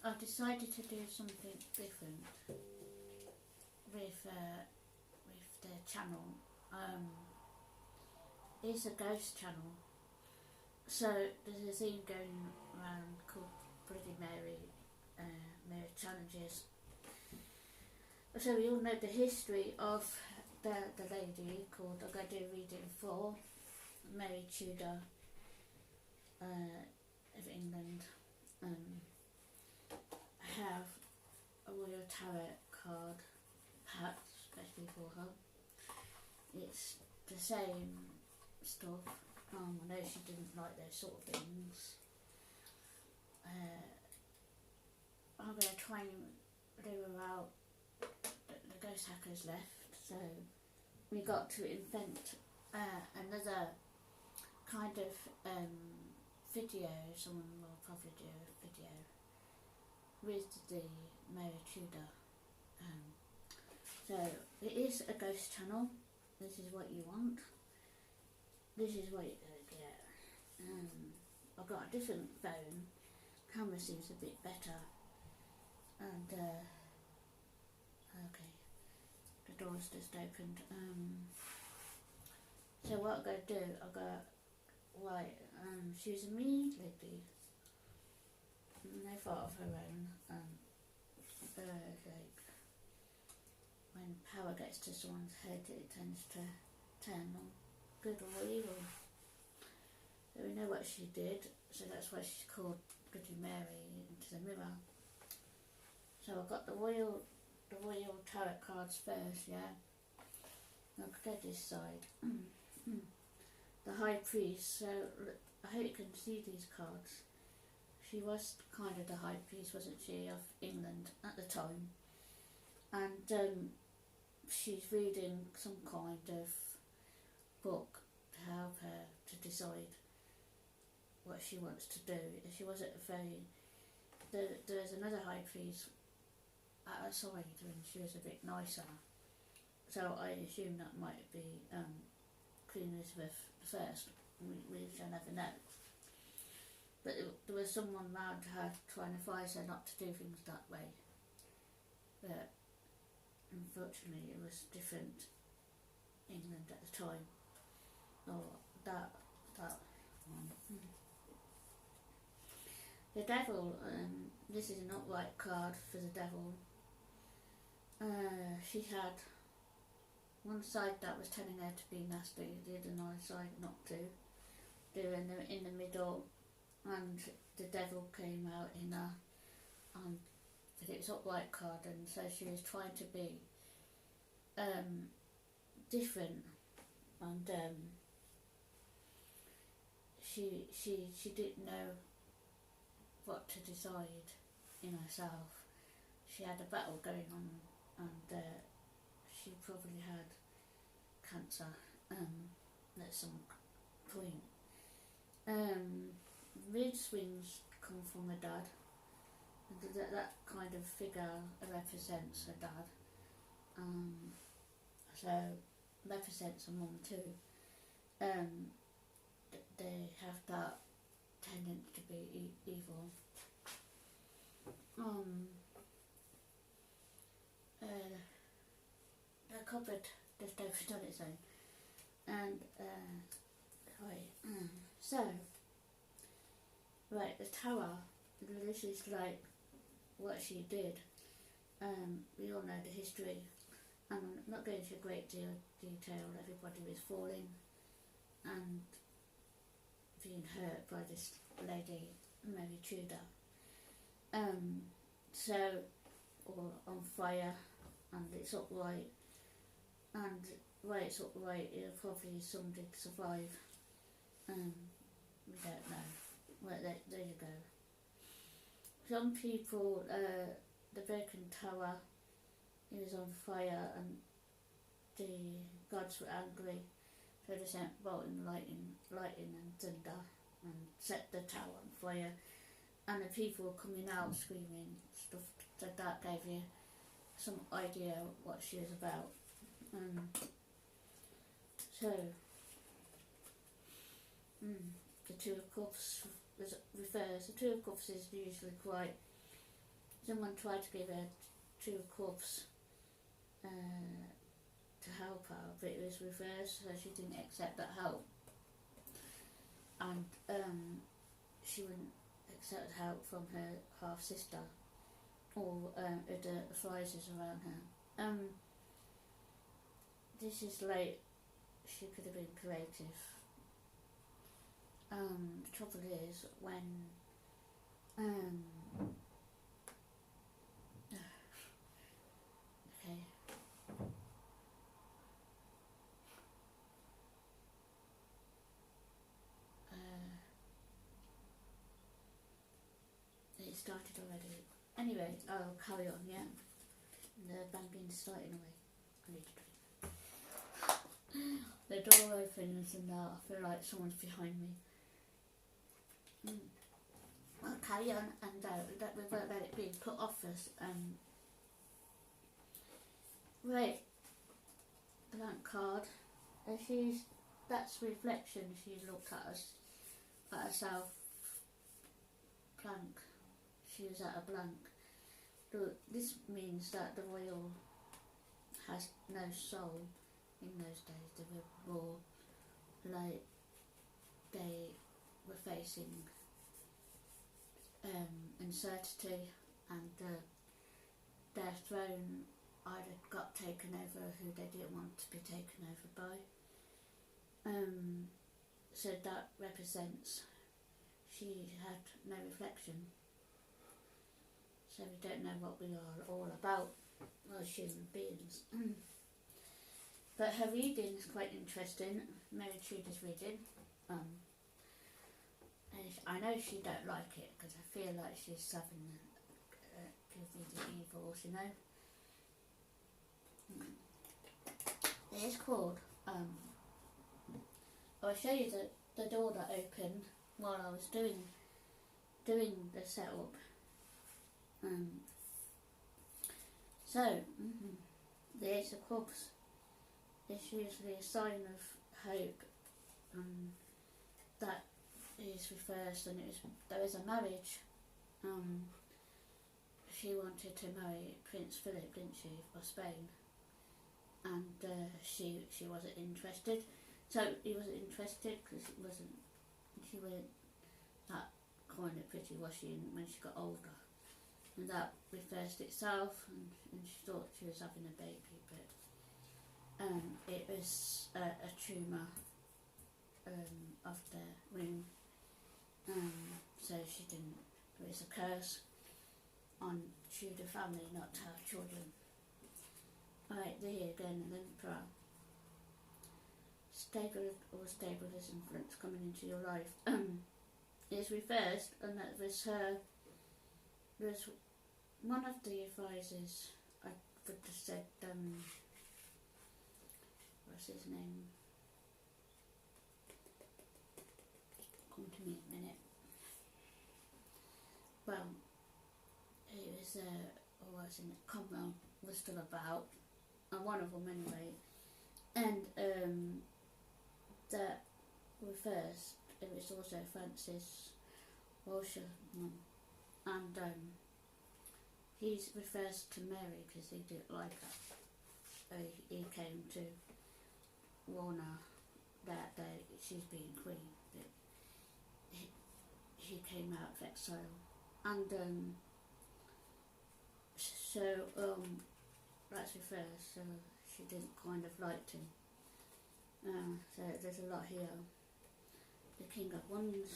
I've decided to do something different with the channel. It's a ghost channel, so there's a theme going around called Bloody Mary Challenges. So we all know the history of the lady called, I'm going to do a reading for Mary Tudor of England. I have a Royal Tarot card pack, especially for her. It's the same stuff. I know she didn't like those sort of things. I'm going to try and do without the ghost hackers left, so we got to invent another kind of video. Someone will probably do a video with the Mary Tudor. So it is a ghost channel. This is what you want. This is what you're going to get. I've got a different phone. Camera seems a bit better. And okay, the door's just opened. So what I'm going to do, I've got right. She was a mean lady. No fault of her own. Like when power gets to someone's head, it tends to turn on good or evil. So we know what she did. So that's why she's called Bloody Mary into the mirror. So I've got the Royal Tarot cards first, yeah. I'll go this side. The High Priest. So I hope you can see these cards. She was kind of the High Priest, wasn't she, of England at the time. And she's reading some kind of book to help her to decide what she wants to do. She wasn't very... There's another High Priest at her side and she was a bit nicer. So I assume that might be Queen Elizabeth I. We shall never know. But there was someone round her trying to advise her not to do things that way. But unfortunately it was different England at the time. Or that one. The Devil, this is an upright card for the Devil. She had one side that was telling her to be nasty, the other side not to. They were in the middle, and the Devil came out in her, but it was upright card, and so she was trying to be different, and she didn't know what to decide in herself. She had a battle going on, and she probably had cancer at some point. Mood swings come from her dad. That kind of figure represents her dad. So represents her mum too. They have that tendency to be evil. The cupboard just opened on its own, and the tower. This is like what she did. We all know the history, and I'm not going into a great deal of detail. Everybody was falling and being hurt by this lady, Mary Tudor. Or on fire, and it's upright, and why it's upright, probably some did survive. We don't know. Well, there you go. Some people, the broken tower is on fire, and the gods were angry, so they sent bolting lightning and thunder and set the tower on fire, and the people were coming out screaming stuff. So that gave you some idea what she was about. The Two of Cups was reversed. The Two of Cups is usually quite, someone tried to give her Two of Cups to help her, but it was reversed, so she didn't accept that help, and she wouldn't accept help from her half sister or the advisors around her. This is like, she could have been creative. The trouble is when okay. It started already. Anyway, I'll carry on, yeah? The banging's starting away. I need to drink. The door opens and I feel like someone's behind me. I'll carry on and we won't let it be put off us. Right, blank card. That's reflection. She looked at herself blank. She was at a blank. This means that the royal has no soul. In those days they were more like they were facing uncertainty, and their throne either got taken over who they didn't want to be taken over by. So that represents she had no reflection. So we don't know what we are all about as human beings. But her reading is quite interesting. Mary Tudor's reading. I know she don't like it because I feel like she's having giving the evils, you know. It's called. I'll show you the door that opened while I was doing the setup. The Ace of Cups is usually a sign of hope, that is reversed, and there was a marriage. She wanted to marry Prince Philip, didn't she, of Spain, and she wasn't interested. So he wasn't interested because she wasn't that kind of pretty, was she, when she got older. And that reversed itself, and she thought she was having a baby, but it was a tumour of the womb. So she didn't. It was a curse on Tudor family not to have children. Right, there again, and then Emperor. Stable as influence coming into your life. It's reversed, and that was her. There's one of the advisors, I would have said, what's his name? Come to me in a minute. Well, he was, Cromwell was still about, and one of them anyway, and that reversed, it was also Francis Walsingham, and he refers to Mary because he didn't like her. He came to warn her that she's being queen, but he came out of exile, and so that's reversed. So she didn't kind of like him. So there's a lot here. The King of Wands.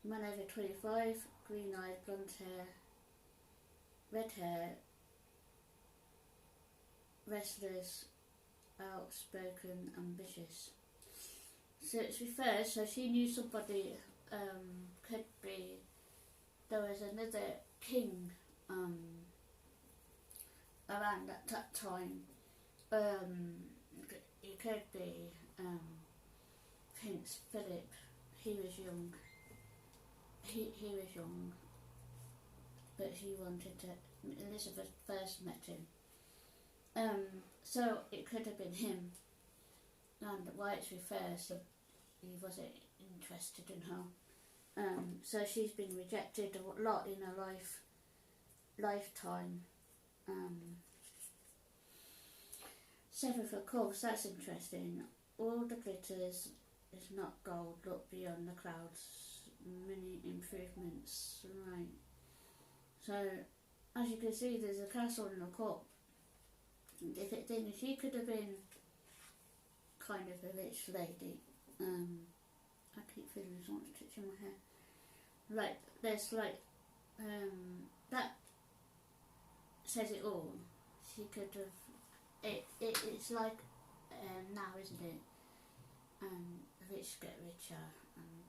Man over 25, green eyes, blonde hair, red hair, restless, outspoken, ambitious. So it's reversed, so she knew somebody, could be, there was another king around at that time. It could be Prince Philip. He was young. He was young, but he wanted to. Elizabeth first met him. So it could have been him. And why it's reversed, he wasn't interested in her. So she's been rejected a lot in her lifetime. Seventh, of course, that's interesting. All the glitters is not gold, look beyond the clouds, many improvements, right. So, as you can see, there's a castle and a cup. Different things. She could have been kind of a rich lady. I keep feeling someone's touching my hair. Like, there's like, that says it all. She could have, it's like now, isn't it? The rich get richer and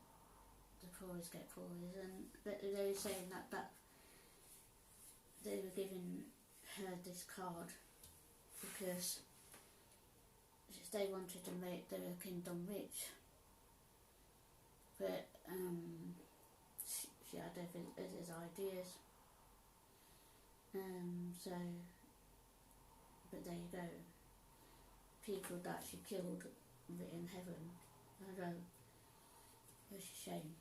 the poorest get poorer, and they were saying that they were giving her this card because they wanted to make their kingdom rich, but she had other ideas. So, but there you go. People that she killed were in heaven. I don't know. It was a shame.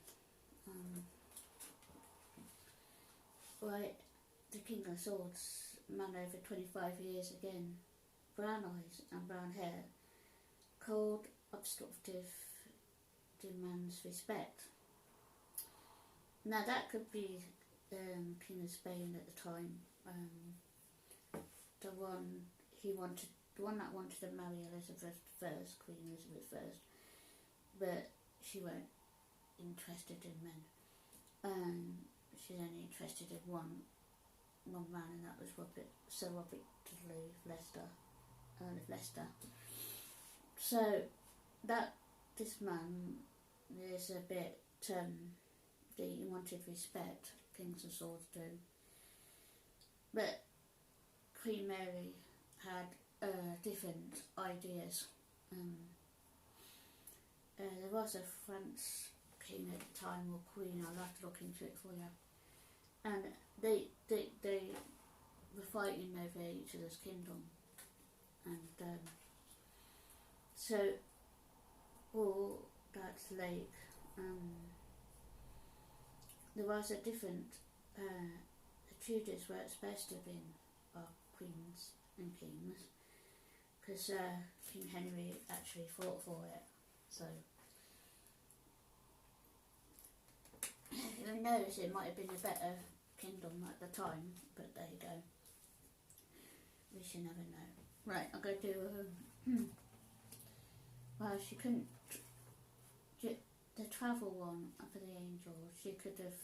Right, the King of Swords, man over 25 years again, brown eyes and brown hair, cold, obstructive, demands respect. Now that could be King of Spain at the time, the one that wanted to marry Elizabeth I, Queen Elizabeth I, but she weren't interested in men. She's only interested in one man, and that was Sir Robert Dudley Leicester, Earl of Leicester. So this man is a bit he wanted respect, Kings of Swords do. But Queen Mary had different ideas. There was a French king at the time, or queen, I'll have to look into it for you. And they were fighting over each other's kingdom. And so all that's like, there was a different, the Tudors were supposed to have been our queens and kings, because King Henry actually fought for it. So who knows, it might have been a better kingdom at the time, but there you go. We should never know. Right, I'll go do well, she couldn't, the travel one for the angel, she could have,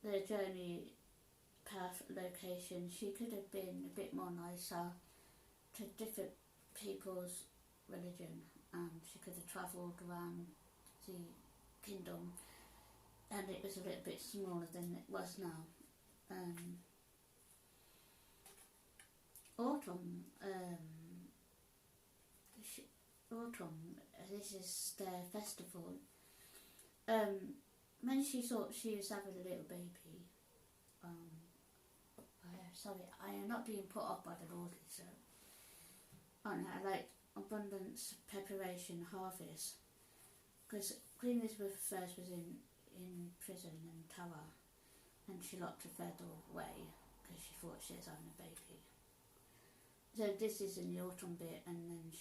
the journey path location, she could have been a bit more nicer to different people's religion, and she could have travelled around the kingdom, and it was a little bit smaller than it was now. Autumn, this is their festival. When she thought she was having a little baby, sorry, I am not being put off by the Lord, so like abundance, preparation, harvest, because Queen Elizabeth I was in prison in Tower, and she locked her door away because she thought she was having a baby. So this is in the autumn bit, and then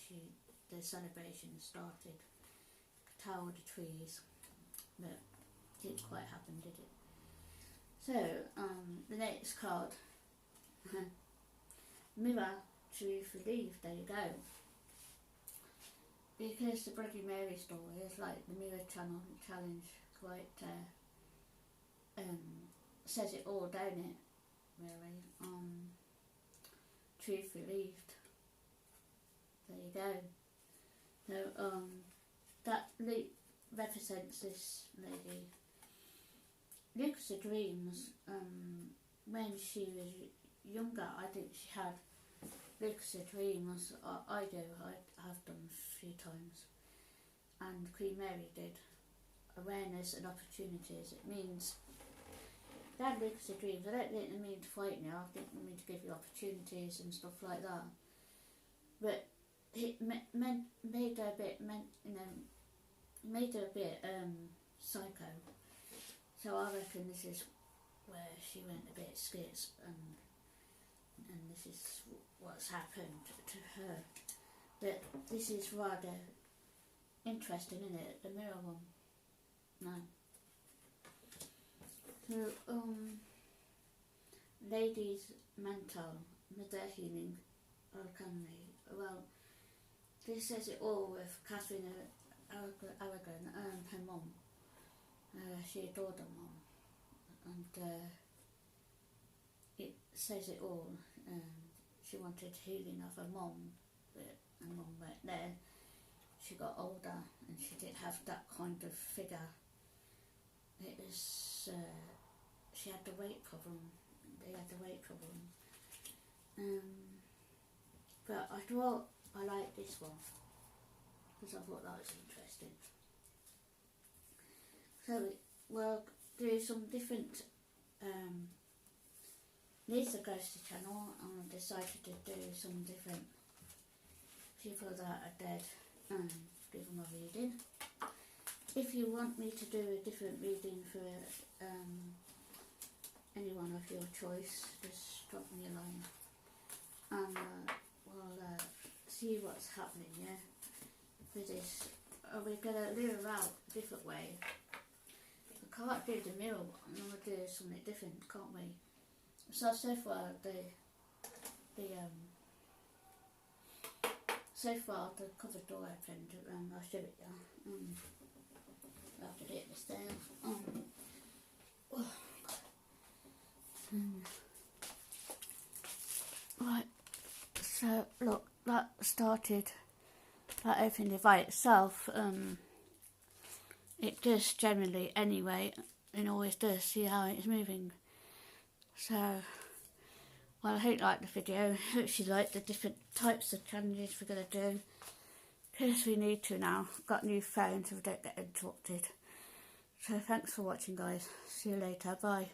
the celebration started. Tower the trees, but didn't quite happen, did it? So the next card, mirror, truth, relief. There you go. Because the Bloody Mary story is like the Mirror Challenge, quite says it all, don't it? Really. Truth relieved. There you go. So that represents this lady. Lucid Dreams. When she was younger, I think she had lucid dreams. I do. I have done a few times. And Queen Mary did. Awareness and opportunities. It means that lucid dreams. I don't think they mean to frighten you. I think they mean to give you opportunities and stuff like that. But it made her a bit, made her a bit psycho. So I reckon this is where she went a bit skits, and this is what's happened to her. But this is rather interesting, isn't it? The mirror one. No. So, ladies' mental, mother healing, Alchemy. Well, this says it all with Catherine Aragon, her mum. She adored her mum, and it says it all. She wanted healing of her mum, but her mum weren't there. She got older and she didn't have that kind of figure. It was, she had the weight problem. They had the weight problem. But I thought I liked this one because I thought that was interesting. So we'll do some different. This is a ghosty channel, and I decided to do some different people that are dead and give them a reading. If you want me to do a different reading for anyone of your choice, just drop me a line, and we'll see what's happening. Yeah, with this, we're gonna live out a different way. I can't do the mirror one. I'm gonna do something different, can't we? So far the cupboard door opened, and I'll show it you. I'll have to do it this day. Right, so look, that opened it by itself. It does generally anyway, and always does. See how it's moving. So, well, I hope you liked the video. I hope you like the different types of challenges we're going to do. Because we need to now. Got new phones so we don't get interrupted. So thanks for watching, guys. See you later. Bye.